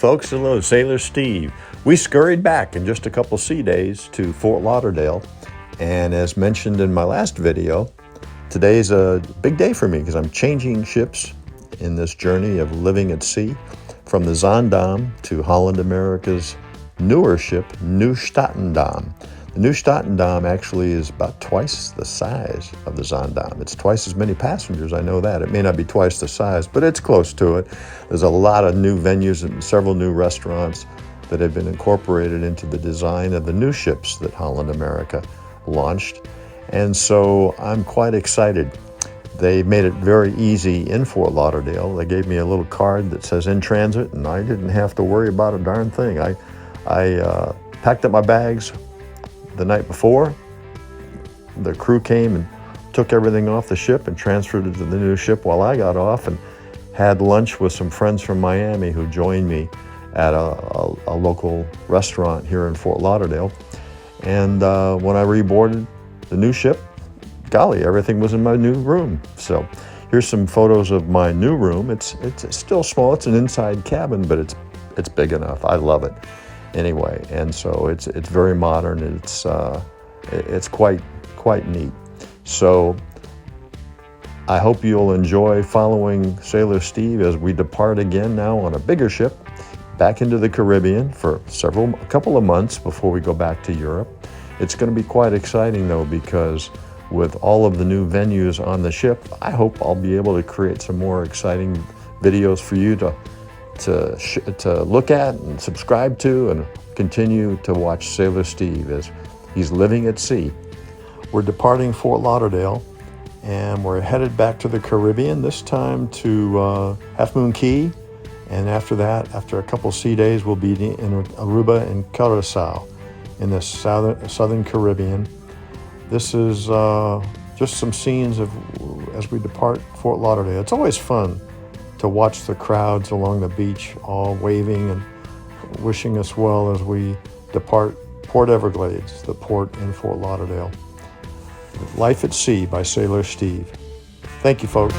folks. Hello, Sailor Steve. We scurried back in just a couple sea days to Fort Lauderdale. And as mentioned in my last video, today's a big day for me because I'm changing ships in this journey of living at sea from the Zaandam to Holland America's newer ship, Nieuw-Statendam. The Nieuw-Statendam actually is about twice the size of the Zaandam. It's twice as many passengers, I know that. It may not be twice the size, but it's close to it. There's a lot of new venues and several new restaurants that have been incorporated into the design of the new ships that Holland America launched. And so I'm quite excited. They made it very easy in Fort Lauderdale. They gave me a little card that says in transit, and I didn't have to worry about a darn thing. I packed up my bags the night before. The crew came and took everything off the ship and transferred it to the new ship while I got off, and had lunch with some friends from Miami who joined me at a local restaurant here in Fort Lauderdale. And when I reboarded the new ship, golly, everything was in my new room. So here's some photos of my new room. It's still small. It's an inside cabin, but it's big enough. I love it. Anyway, and so it's very modern. It's quite neat. So I hope you'll enjoy following Sailor Steve as we depart again now on a bigger ship back into the Caribbean for a couple of months before we go back to Europe. It's going to be quite exciting though, because with all of the new venues on the ship, I hope I'll be able to create some more exciting videos for you to look at and subscribe to, and continue to watch Sailor Steve as he's living at sea. We're departing Fort Lauderdale and we're headed back to the Caribbean, this time to Half Moon Cay, and after that, after a couple sea days, we'll be in Aruba and Curaçao in the southern Caribbean. This is just some scenes as we depart Fort Lauderdale. It's always fun to watch the crowds along the beach all waving and wishing us well as we depart Port Everglades, the port in Fort Lauderdale. Life at Sea by Sailor Steve. Thank you, folks.